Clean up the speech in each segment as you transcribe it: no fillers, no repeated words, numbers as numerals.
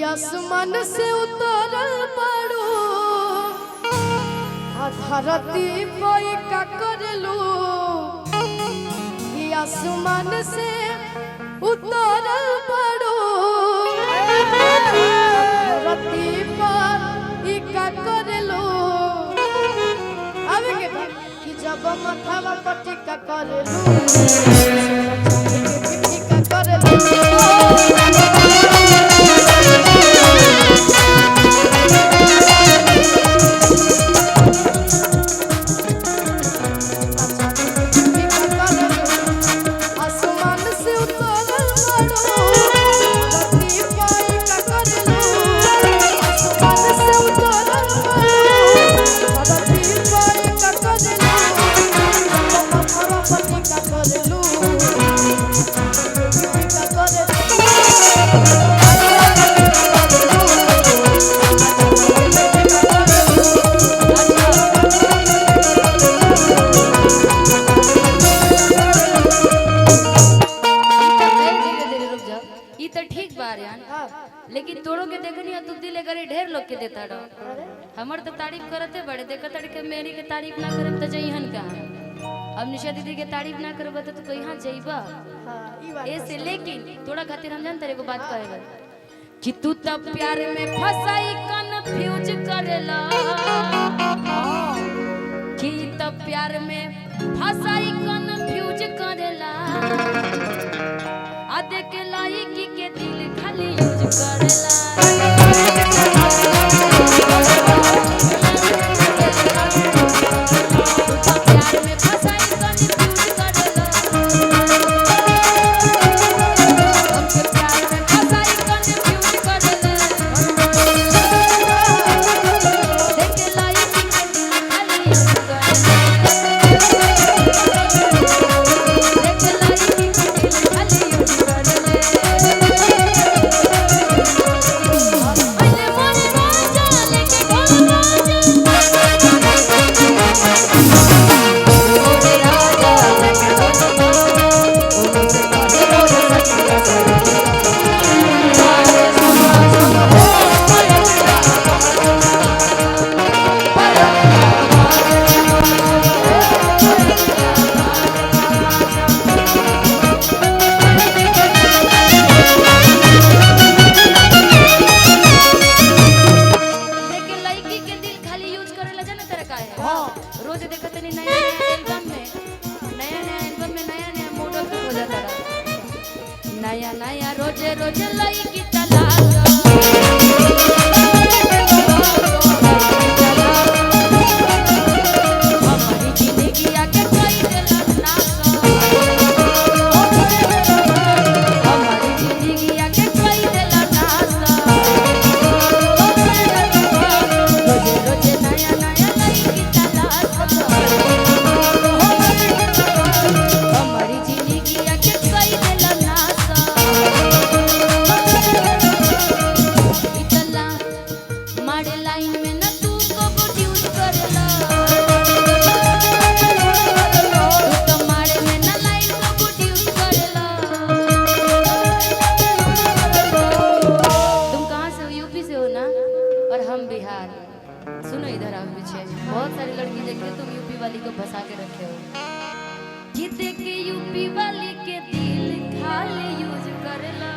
आसमान से उतरल पड़ो धरती पे का करलू आसमान से उतरल पड़ो धरती पर का करलू अब के कि जब मथवा पर टिका करलू टिका करलू लेकिन तोड़ो के देखनी तू दिले करे ढेर लोग के देता रहो हमर तो तारीफ करते बड़े देखत के मेरी के तारीफ ना करब त जइहन का अब निशा दीदी के तारीफ ना करब त तू कहां जइबा ऐसे लेकिन तोड़ा खातिर हम जान तेरे को बात कहेगा कि तू तब प्यार में फसाई कन्फ्यूज करेला कि तब प्यार में फसाई कन्फ्यूज करेला आ देख लायकी के दिल खाली यूज करेला रोज देखत नहीं नया एल्बम में नया मॉडल हो जाता रहा नया रोजे रोजे लईकी तलाश हमारी जिंदगी आके कोई दिल ना हमारी जिंदगी आके कोई दिल ना रोजे रोजे नया लईकी हमारी जिंदगी आके कोई दिल ना इतला मारे लाइन में न तू को प्रोड्यूस करला तू तो मारे में न लाइन को प्रोड्यूस करला तुम कहाँ से हो यूपी से हो ना और हम बिहार सुनो इधर आओ पीछे बहुत सारी लड़की देखते तुम यूपी वाली को फंसा के रखे हो ये देख के यूपी वाली के दिल खाली यूज करला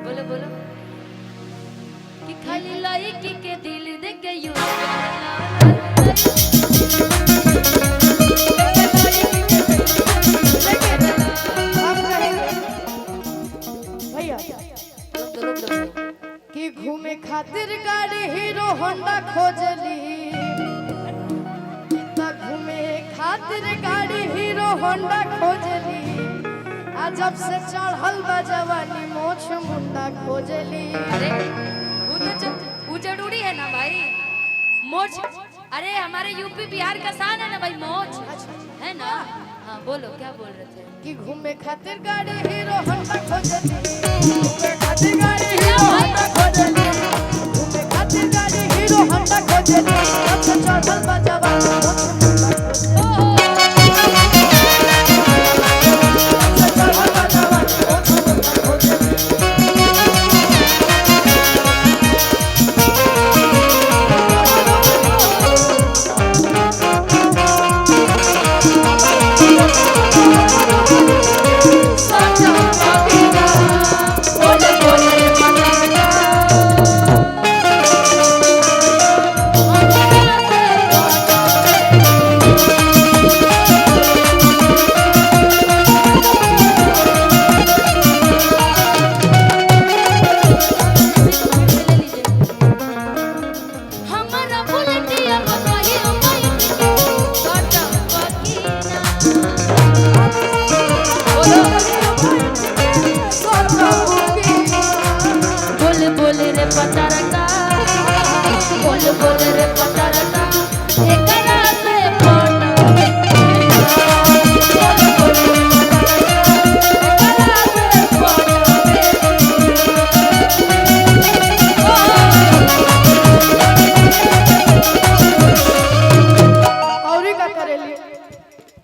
बोलो बोलो कि खाली लायकी के दिल देख के यूज करला भैया कि घूमे खातिर गाड़ी हीरो होंडा खोजली घूमे खातिर गाड़ी हीरो होंडा खोजली आ जब से चढ़ल बा जवानी मोछ मुंडा खोजली अरे वो जरूरी है ना भाई मोछ अरे हमारे यूपी बिहार का शान है ना भाई मोछ है ना हाँ बोलो क्या बोल रहे थे कि घूमे खातिर गाड़ी हीरो होंडा खोजली घूमे खातिर गाड़ी हीरो होंडा खोजली घूमे खातिर गाड़ी हीरो होंडा खोजली जब से चढ़ल बा जवानी मोछ मुंडा खोजली पता रखा बोल बोल रे पता रखा एकरा से फोटो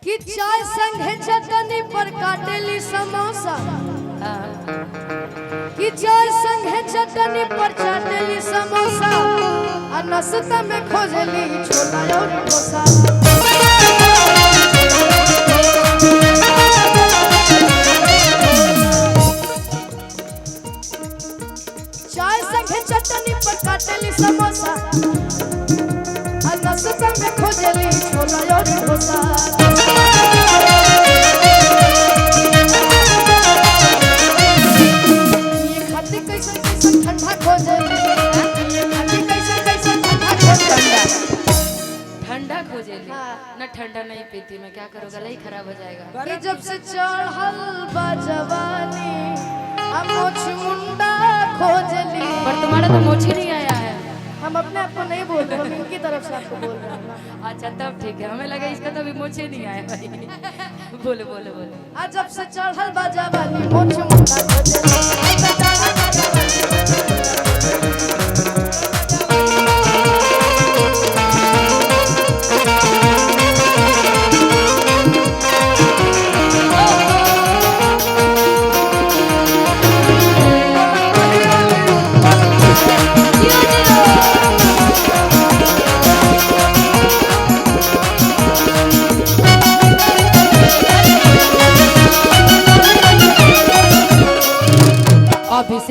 कि चाय संगे चटनी पर काटेली समोसा कि चाय संगे चटनी पर चाटेली समोसा आ नाश्ता में खोजली छोला और डोसा चाय संगे चटनी पर काटेली समोसा आ नाश्ता में खोजली छोला और डोसा ठंडा खोजेली ना ठंडा नहीं पीती मैं क्या करूँ गला ही खराब हो जाएगा कि जब से चढ़ल बा जवानी हम मोछ मुंडा खोजली पर तुम्हारा तो मोछ ही नहीं आया है हम अपने आप को नहीं बोल रहे हम इनकी तरफ से आपको बोल रहे हैं अच्छा तब ठीक है हमें लगा इसका तो अभी मोछ ही नहीं आया भाई बोलो बोलो बोलो आज जब से चढ़ल बा जवानी मोछ मुंडा खोजली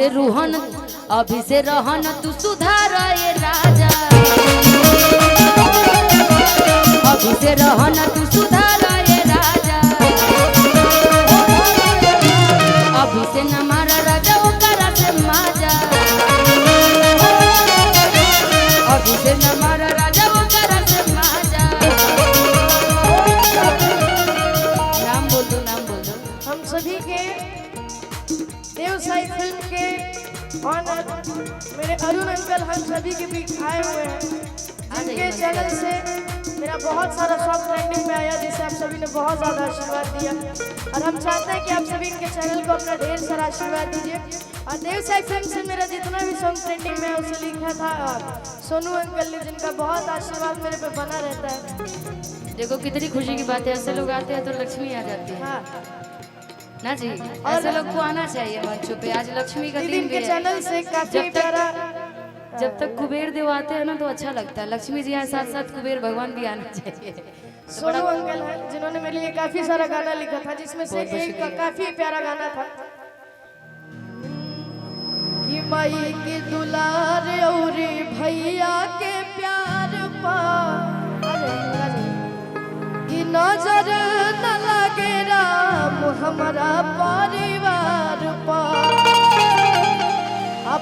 अभी से रहन तू सुधार ये राजा अभी से रहन तू सुधार ये राजा अभी से न मारा राजा ओकरा से माजा अभी से न मारा राजा ओकरा से माजा नाम बोल दो हम सभी के देवसाई फिल्म के ऑनर मेरे अरुण अंकल हम सभी के बीच आए हुए हैं जिनके चैनल से मेरा बहुत सारा सॉन्ग ट्रेंडिंग में आया जिसे आप सभी ने बहुत ज़्यादा आशीर्वाद दिया और हम चाहते हैं कि आप सभी इनके चैनल को अपना ढेर सारा आशीर्वाद दीजिए और देवसाई फिल्म से मेरा जितना भी सॉन्ग ट्रेंडिंग में उसे लिखा था सोनू अंकल ने जिनका बहुत आशीर्वाद मेरे पे बना रहता है। देखो कितनी खुशी की बात है ऐसे लोग आते हैं तो लक्ष्मी आ जाती है हाँ ना जी ऐसे लोग को आना चाहिए मंचों पे आज लक्ष्मी का दिन भी है चैनल से काफी प्यारा जब तक कुबेर देव आते हैं ना तो अच्छा लगता है लक्ष्मी जी आए साथ साथ कुबेर भगवान भी आना चाहिए सोनू अंकल हैं जिन्होंने मेरे लिए काफी सारा गाना लिखा था जिसमें से एक काफी प्यारा गाना था कि माई की दुलार और भैया के प्यार पा कि नजर न लगे राम हमारा परिवार पर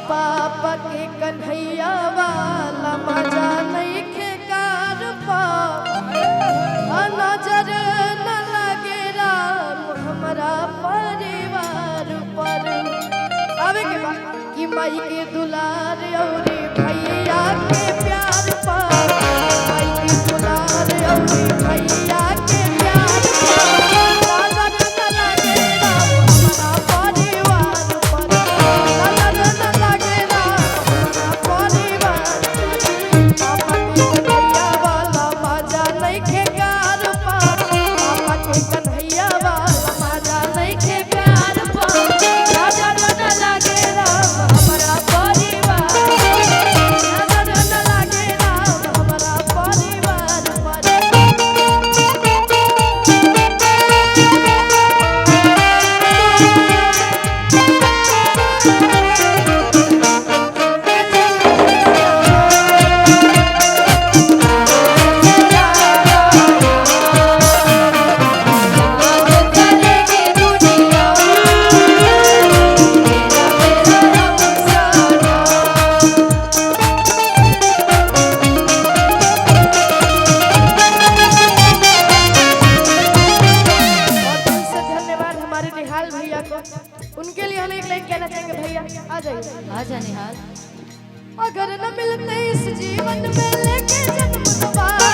पापा के कन्हैया वाला मजा नहीं खेकार पा नजर न लगे राम हमारा परिवार पर आवे के बाद कि माई के दुलार और भैया के प्यार पा माई के दुलार और भैया के प्यार पा नजर न लगे राम हमारा परिवार पर नजर न लगे राम हमारा परिवार पापा के कन्हैया वाला मजा नहीं खेकार पा पापा के कन्हैया वाला मजा नहीं खेकार पा नजर न लगे राम हमारा परिवार नजर न लगे राम हमारा परिवार पर उनके लिए हम एक लाइन कहना चाहेंगे भैया आ जाइए आ जा निहाल अगर न मिलते इस जीवन में लेके जन्म दोबारा